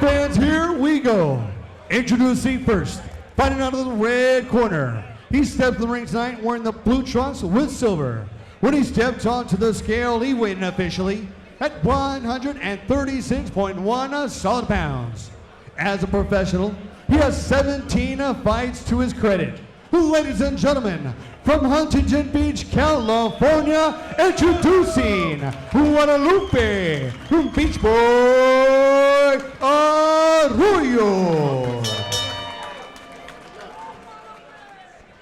fans, here we go. Introducing first, fighting out of the red corner. He stepped in the ring tonight wearing the blue trunks with silver. When he stepped onto the scale, he weighed in officially at 136.1 solid pounds. As a professional, he has 17 fights to his credit. Ladies and gentlemen, from Huntington Beach, California, introducing Guadalupe, Beach Boy Arroyo.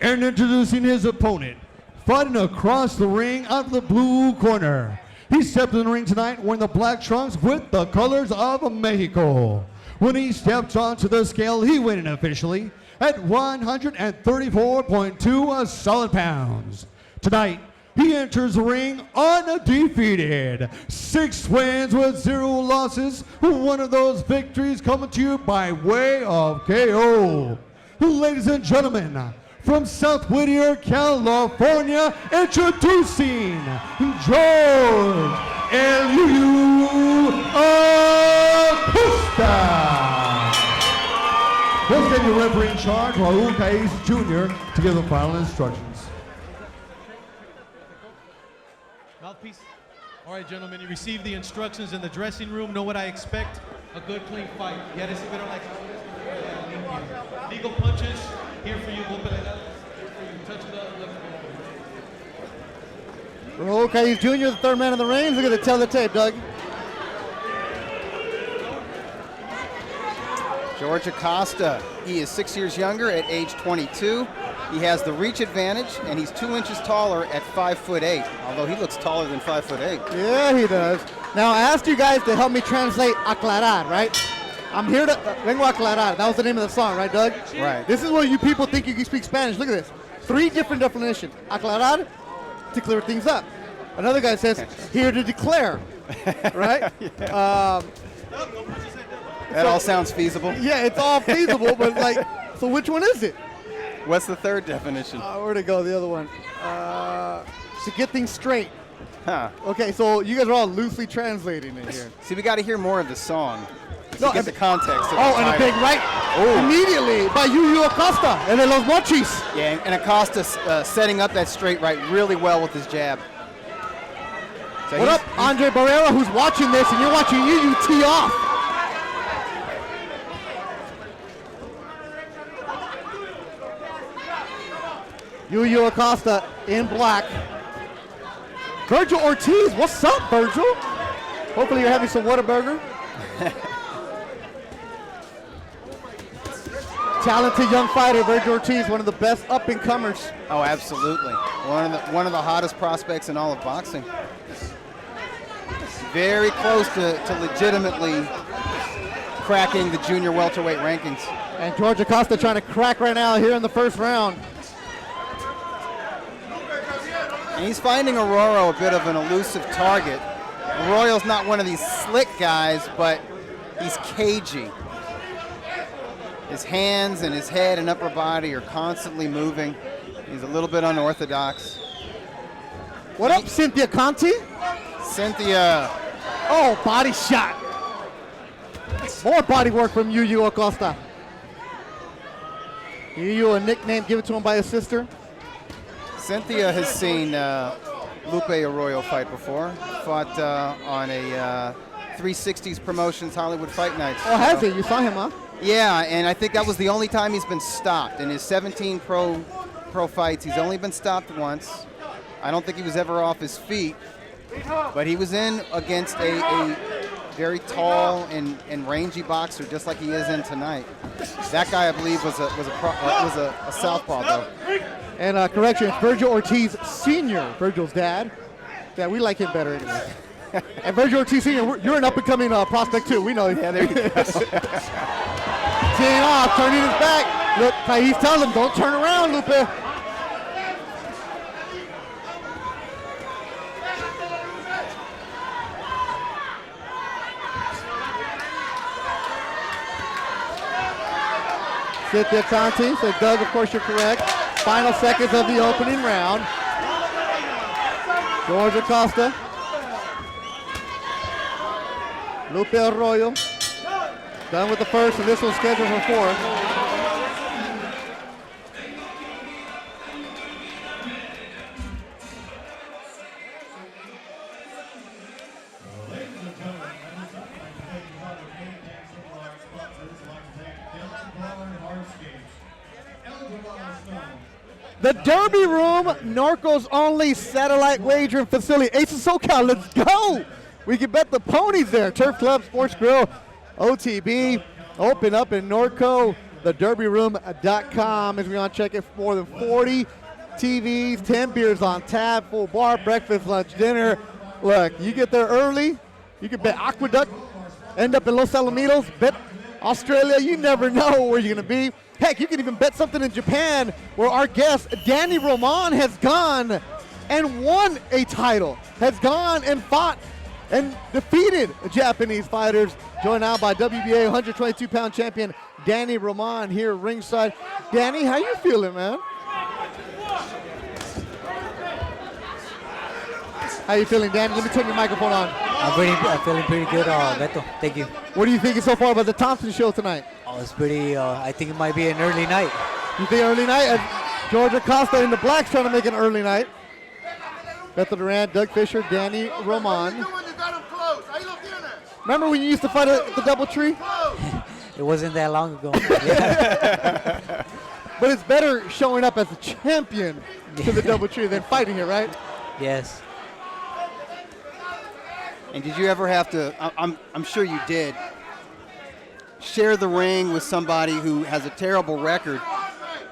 And introducing his opponent, fighting across the ring out of the blue corner. He stepped in the ring tonight wearing the black trunks with the colors of Mexico. When he stepped onto the scale, he weighed in officially at 134.2 solid pounds. Tonight, he enters the ring undefeated. 6 wins with 0 losses. One of those victories coming to you by way of KO. Ladies and gentlemen, from South Whittier, California, introducing George Acosta. We'll send the referee in charge, Raul Caiz Jr., to give the final instructions. Mouthpiece. All right, gentlemen, you received the instructions in the dressing room. Know what I expect? A good, clean fight. Ya recibieron la instructions. Legal punches. Here for you. Touch it up. Raul Caiz Jr., the third man in the ring. Look at the tail of the tape, Doug. George Acosta, he is 6 years younger at age 22. He has the reach advantage, and he's 2 inches taller at 5'8", although he looks taller than 5'8". Yeah, he does. Now, I asked you guys to help me translate aclarar, right? I'm here to, vengo a aclarar. That was the name of the song, right, Doug? Right. This is where you people think you can speak Spanish. Look at this. 3 different definitions. Aclarar, to clear things up. Another guy says, here to declare, right? Yeah. That all sounds feasible. Yeah, it's all feasible, but like, so which one is it? What's the third definition? Where'd it go, the other one? To get things straight. Huh. Okay, so you guys are all loosely translating it here. See, we got to hear more of the song to get the context. And a big right immediately by Yu Acosta and de los Mochis. Yeah, and Acosta setting up that straight right really well with his jab. So what up, Andre Barrera, who's watching this, and you're watching Yu tee off. Yu Acosta in black. Virgil Ortiz, what's up, Virgil? Hopefully you're having some Whataburger. Talented young fighter, Virgil Ortiz, one of the best up-and-comers. Oh, absolutely. One of the hottest prospects in all of boxing. Very close to legitimately cracking the junior welterweight rankings. And George Acosta trying to crack right now here in the first round. And he's finding Arroyo a bit of an elusive target. Arroyo's not one of these slick guys, but he's cagey. His hands and his head and upper body are constantly moving. He's a little bit unorthodox. What up, Cynthia Conti? Cynthia. Oh, body shot. More body work from Yu Acosta. Yu, a nickname given to him by his sister. Cynthia has seen Lupe Arroyo fight before. Fought on a 360s Promotions Hollywood Fight Nights. Oh, has he? You saw him, huh? Yeah, and I think that was the only time he's been stopped. In his 17 pro fights, he's only been stopped once. I don't think he was ever off his feet, but he was in against a very tall and rangy boxer, just like he is in tonight. That guy, I believe, was a southpaw, though. And correction, it's Virgil Ortiz Sr., Virgil's dad. Yeah, we like him better anyway. And Virgil Ortiz Sr., you're an up-and-coming prospect, too. We know you. Yeah, there you go. Teeing off, turning his back. Look, he's telling him, don't turn around, Lupe. Cynthia Conti, so Doug, of course, you're correct. Final seconds of the opening round. George Acosta. Lupe Arroyo. Done with the first, and this one's scheduled for 4. The Derby Room, Norco's only satellite wagering facility. Ace of SoCal, let's go! We can bet the ponies there. Turf Club, Sports Grill, OTB, open up in Norco. TheDerbyRoom.com as we want to check it. More than 40 TVs, 10 beers on tap, full bar, breakfast, lunch, dinner. Look, you get there early, you can bet Aqueduct, end up in Los Alamitos, bet Australia. You never know where you're going to be. Heck, you can even bet something in Japan where our guest, Danny Roman, has gone and won a title, has gone and fought and defeated Japanese fighters. Joined now by WBA 122-pound champion Danny Roman here ringside. Danny, how you feeling, man? How you feeling, Danny? Let me turn your microphone on. I'm feeling pretty good, Beto. Thank you. What are you thinking so far about the Thompson show tonight? Oh, it's pretty, I think it might be an early night. You think early night? George Acosta in the blacks trying to make an early night. Beto Duran, Doug Fisher, Danny Roman. Remember when you used to fight at the DoubleTree? It wasn't that long ago. But it's better showing up as a champion to the DoubleTree than fighting it, right? Yes. And did you ever have to, I'm sure you did, share the ring with somebody who has a terrible record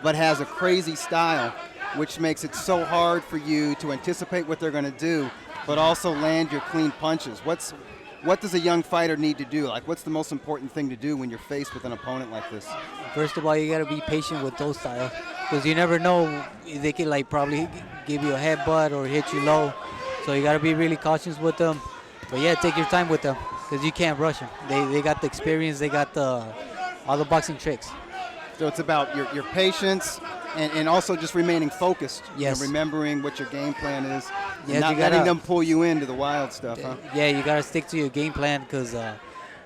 but has a crazy style, which makes it so hard for you to anticipate what they're going to do, but also land your clean punches? What does a young fighter need to do? Like, what's the most important thing to do when you're faced with an opponent like this? First of all, you got to be patient with those styles because you never know. They can like probably give you a headbutt or hit you low. So you got to be really cautious with them. But yeah, take your time with them because you can't rush them. They got the experience. They got all the boxing tricks. So it's about your patience and also just remaining focused. Yes. And remembering what your game plan is. Yes, And not you gotta- letting them pull you into the wild stuff, huh? Yeah, you got to stick to your game plan because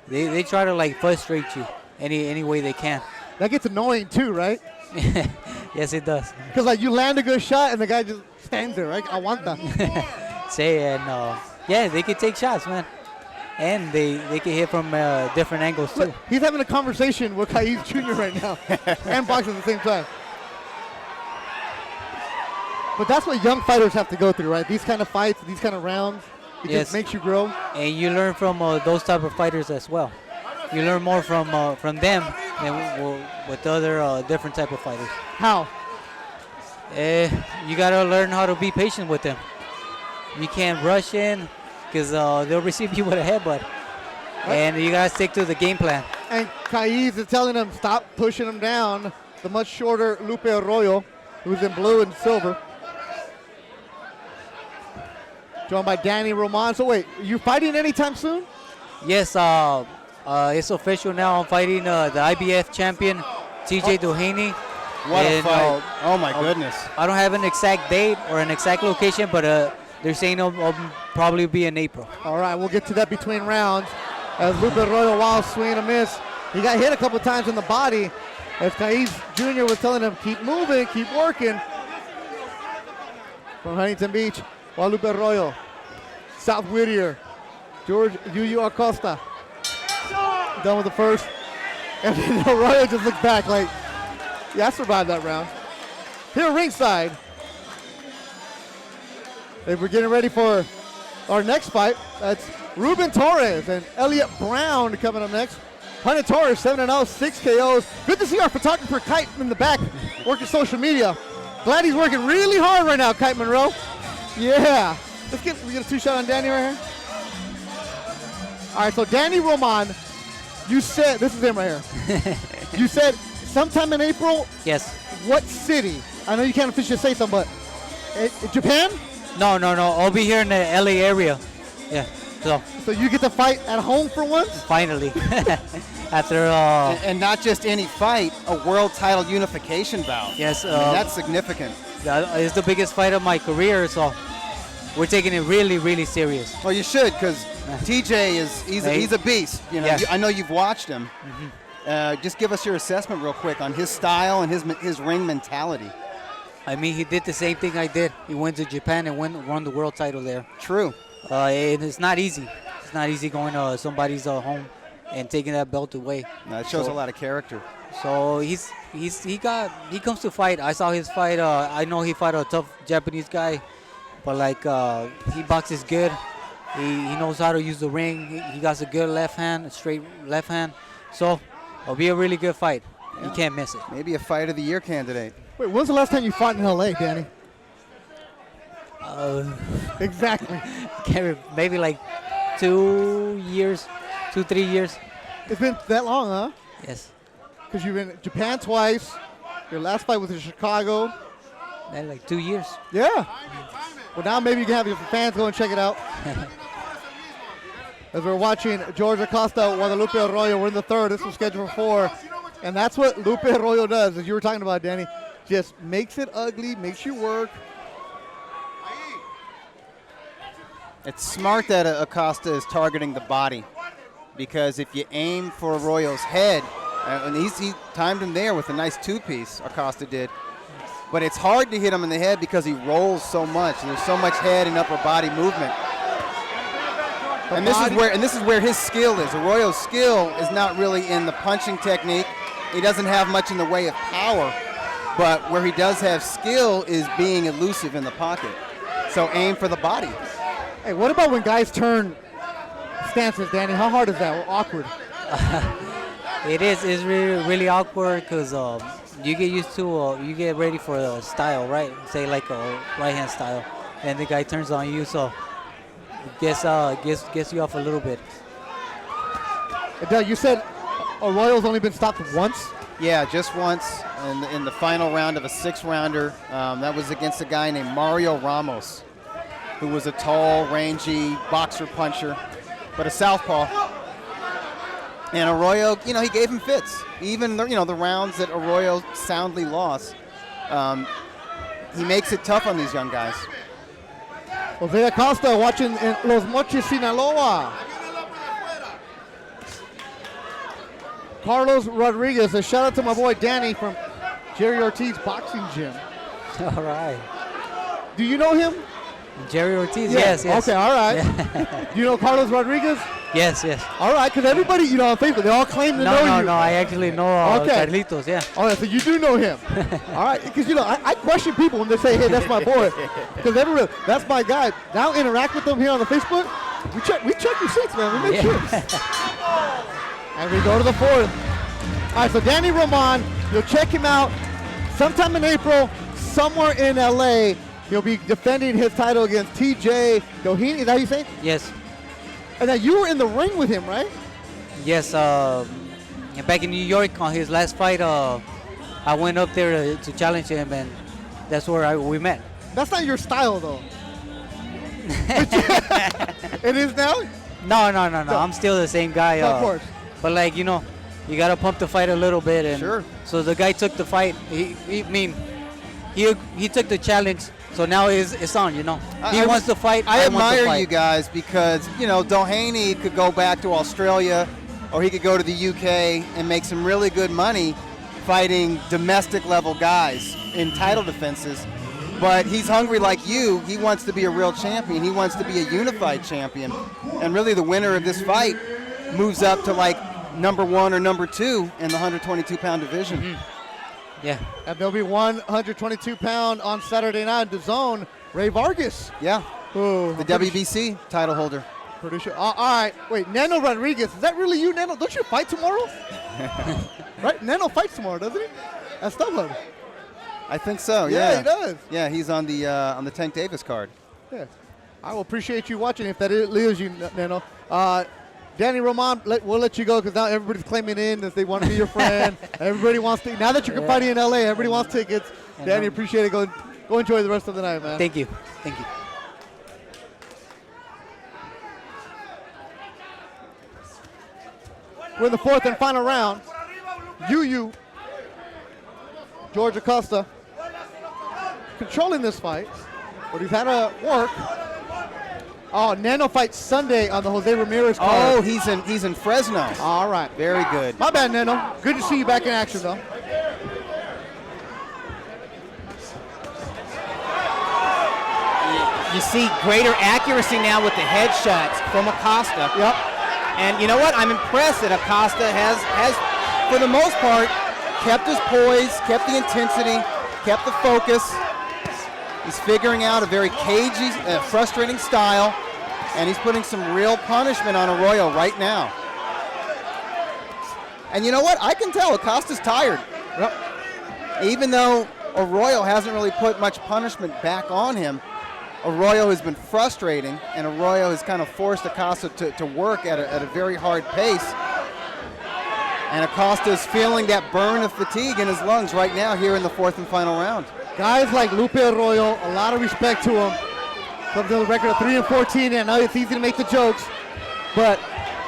they try to like frustrate you any way they can. That gets annoying too, right? Yes, it does. Because like you land a good shot and the guy just stands there, right? I want that. Say and yeah, they can take shots, man, and they can hit from different angles too. Look, he's having a conversation with Kaiz Jr. right now and boxing at the same time. But that's what young fighters have to go through, right? These kind of fights, these kind of rounds, it Yes. just makes you grow. And you learn from those type of fighters as well. You learn more from them than with other different type of fighters. How? You gotta learn how to be patient with them. You can't rush in because they'll receive you with a headbutt, and you gotta stick to the game plan. And Kaiz is telling him stop pushing him down. The much shorter Lupe Arroyo, who's in blue and silver. Joined by Danny Roman. So wait, are you fighting anytime soon? Yes, it's official now. I'm fighting the IBF champion, TJ Doheny. What a And, fight. Oh, my goodness. I don't have an exact date or an exact location, but they're saying it'll probably be in April. All right, we'll get to that between rounds. As Lupe Arroyo, wild swing and a miss. He got hit a couple times in the body. As Kaiz Jr. was telling him, keep moving, keep working. From Huntington Beach, Guadalupe Arroyo, South Whittier, George Yuyu Acosta. Done with the first. And then Arroyo just looks back like, yeah, I survived that round. Here ringside, we're getting ready for our next fight. That's Ruben Torres and Elliot Brown coming up next. Hunter Torres, 7-0, 6 KOs. Good to see our photographer, Kite, in the back, working social media. Glad he's working really hard right now, Kite Monroe. Yeah. We get a two-shot on Danny right here. All right, so Danny Roman, you said, this is him right here. You said sometime in April. Yes. What city? I know you can't officially say something, but Japan? No. I'll be here in the LA area. Yeah. So you get to fight at home for once? finally, after And not just any fight, a world title unification bout. yes, I mean, that's significant. it's the biggest fight of my career. So we're taking it really, really serious. Well, you should, because TJ he's a beast. You know, Yeah. I know you've watched him. Just give us your assessment real quick on his style and his ring mentality. I mean, he did the same thing I did. He went to Japan and won the world title there. True. And it's not easy. It's not easy going to somebody's home and taking that belt away. No, it shows a lot of character. So he comes to fight. I saw his fight. I know he fought a tough Japanese guy, but like he boxes good. He knows how to use the ring. He got a good left hand, a straight left hand. So it'll be a really good fight. You can't miss it. Maybe a fight of the year candidate. Wait, when's the last time you fought in LA, Danny? Exactly. Maybe like 2 years, 3 years. It's been that long, huh? Yes. Because you've been in Japan twice. Your last fight was in Chicago. And like 2 years. Yeah. Well, now maybe you can have your fans go and check it out. As we're watching George Acosta, Guadalupe Arroyo, we're in the third. This was scheduled for 4. And that's what Lupe Arroyo does, as you were talking about, Danny. Just makes it ugly, makes you work. It's smart that Acosta is targeting the body, because if you aim for Arroyo's head, and he timed him there with a nice two-piece, Acosta did. But it's hard to hit him in the head because he rolls so much, and there's so much head and upper body movement. And this is where his skill is. Arroyo's skill is not really in the punching technique. He doesn't have much in the way of power, but where he does have skill is being elusive in the pocket. So aim for the body. Hey, what about when guys turn stances, Danny? How hard is that? Or awkward? It is. It's really, really awkward because you get used to, you get ready for a style, right? Say like a right-hand style, and the guy turns on you, so it gets you off a little bit. Doug, you said Arroyo's only been stopped once? Yeah, just once in the final round of a 6-rounder. That was against a guy named Mario Ramos, who was a tall, rangy boxer puncher, but a southpaw. And Arroyo, he gave him fits. Even the rounds that Arroyo soundly lost, he makes it tough on these young guys. Jose Acosta watching in Los Mochis, Sinaloa. Carlos Rodriguez, a shout out to my boy Danny from Jerry Ortiz Boxing Gym. All right. Do you know him? Jerry Ortiz, Yeah. yes. Okay, all right. Yeah. Do you know Carlos Rodriguez? Yes. All right, because everybody, on Facebook, they all claim to know you. No, I actually know Okay. Carlitos, yeah. All right, so you do know him. All right, because, I question people when they say, hey, that's my boy. Because that's my guy. Now interact with them here on the Facebook. We check receipts, man. We make sure. And we go to the fourth. All right, so Danny Roman, you'll check him out sometime in April, somewhere in LA. He'll be defending his title against TJ Doheny. Is that how you say it? Yes. And now you were in the ring with him, right? Yes, back in New York on his last fight, I went up there to challenge him, and that's where we met. That's not your style, though. It is now? No. I'm still the same guy. Of course. But you got to pump the fight a little bit. And Sure. So the guy took the fight. He took the challenge. So now it's on, He wants to fight. I want to admire fight. you guys because, Doheny could go back to Australia or he could go to the UK and make some really good money fighting domestic level guys in title defenses. But he's hungry like you. He wants to be a real champion. He wants to be a unified champion. And really the winner of this fight moves up to number 1 or number 2 in the 122-pound division. Mm-hmm. Yeah. And there'll be 122-pound on Saturday night, the zone, Ray Vargas. Yeah, Who the WBC title holder. Pretty sure. All right. Wait, Neno Rodriguez. Is that really you, Neno? Don't you fight tomorrow? Right? Neno fights tomorrow, doesn't he? At StubHub. I think so, Yeah, he does. Yeah, he's on the Tank Davis card. Yeah. I will appreciate you watching if that is you, Neno. Danny Roman, we'll let you go because now everybody's claiming in if they want to be your friend. Everybody wants to. Now that you're fighting in LA, everybody wants tickets. Danny, appreciate it. Go enjoy the rest of the night, man. Thank you. We're in the fourth and final round. George Acosta, controlling this fight, but he's had to work. Oh, Nano fights Sunday on the Jose Ramirez card. Oh, he's in Fresno. All right. Very good. My bad, Nano. Good to see you back in action, though. You see greater accuracy now with the headshots from Acosta. Yep. And you know what? I'm impressed that Acosta has, for the most part, Kept his poise, kept the intensity, kept the focus. He's figuring out a very cagey, frustrating style, and he's putting some real punishment on Arroyo right now. And you know what? I can tell Acosta's tired. Yep. Even though Arroyo hasn't really put much punishment back on him, Arroyo has been frustrating, and Arroyo has kind of forced Acosta to work at a very hard pace. And Acosta is feeling that burn of fatigue in his lungs right now here in the fourth and final round. Guys like Lupe Arroyo, a lot of respect to him. Comes to the record of 3-14, and I know it's easy to make the jokes, but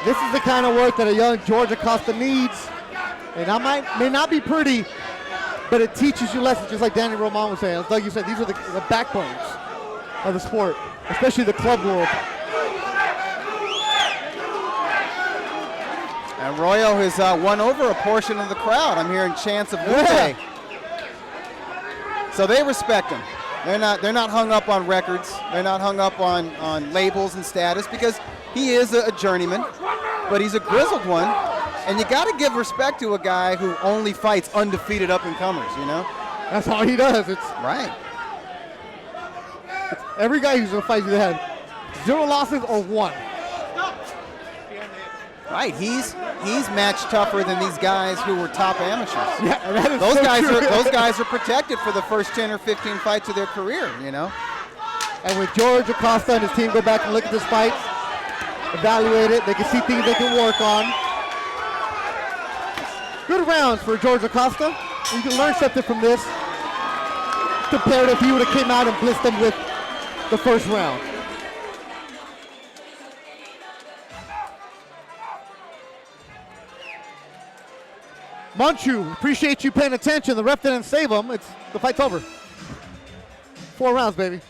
this is the kind of work that a young George Acosta needs. And that may not be pretty, but it teaches you lessons, just like Danny Roman was saying. Like you said, these are the backbones of the sport, especially the club world. And Arroyo has won over a portion of the crowd. I'm hearing chants of Lupe. Yeah. So they respect him. They're not hung up on records. They're not hung up on labels and status, because he is a journeyman, but he's a grizzled one. And you got to give respect to a guy who only fights undefeated up-and-comers, you know? That's all he does. It's Right. every guy who's gonna fight you that had 0 losses or 1. Right. He's matched tougher than these guys who were top amateurs. Yeah, that is Those so guys true. those guys are protected for the first 10 or 15 fights of their career, you know? And when George Acosta and his team go back and look at this fight, evaluate it, they can see things they can work on. Good rounds for George Acosta. You can learn something from this compared to if he would have came out and blitzed them with the first round. Manchu, appreciate you paying attention. The ref didn't save him. The fight's over. 4 rounds, baby.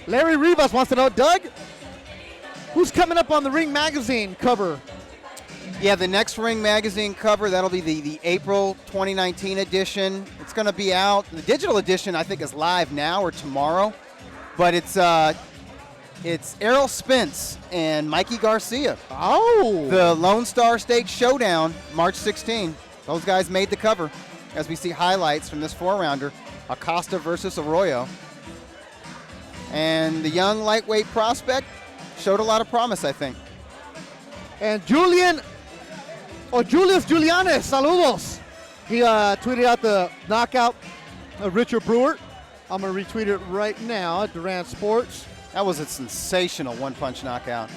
Larry Rivas wants to know, Doug, who's coming up on the Ring Magazine cover? Yeah, the next Ring Magazine cover, that'll be the April 2019 edition. It's going to be out. The digital edition, I think, is live now or tomorrow. But it's Errol Spence and Mikey Garcia. Oh. The Lone Star State Showdown, March 16. Those guys made the cover as we see highlights from this 4-rounder, Acosta versus Arroyo. And the young lightweight prospect showed a lot of promise, I think. And Julius Julianes, saludos. He tweeted out the knockout of Richard Brewer. I'm going to retweet it right now at Durant Sports. That was a sensational one-punch knockout.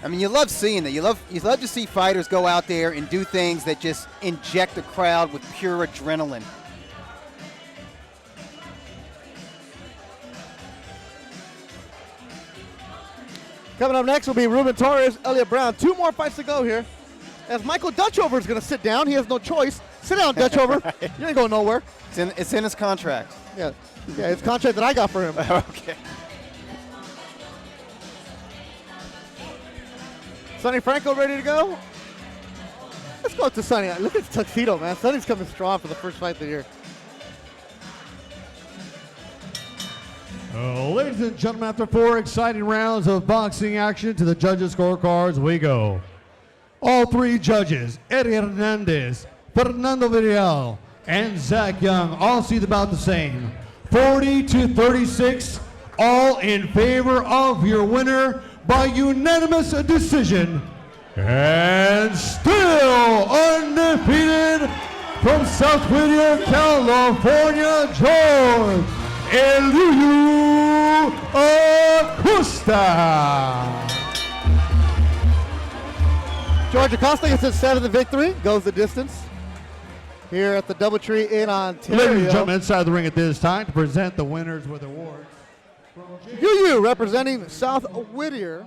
I mean, you love seeing that. You love to see fighters go out there and do things that just inject the crowd with pure adrenaline. Coming up next will be Ruben Torres, Elliot Brown. 2 more fights to go here. As Michael Dutchover is going to sit down. He has no choice. Sit down, Dutchover. Right. You ain't going nowhere. It's in his contract. Yeah, it's contract that I got for him. Okay. Sonny Franco ready to go? Let's go to Sonny. Look at his tuxedo, man. Sonny's coming strong for the first fight of the year. Ladies and gentlemen, after 4 exciting rounds of boxing action, to the judges' scorecards we go. All 3 judges, Eddie Hernandez, Fernando Villarreal, and Zach Young, all see about the same. 40-36, all in favor of your winner by unanimous decision. And still undefeated from South Whittier, California, George Acosta. George Acosta gets his 7th victory, goes the distance here at the Doubletree in Ontario. Ladies and gentlemen, inside the ring at this time to present the winners with awards. Yu representing South Whittier.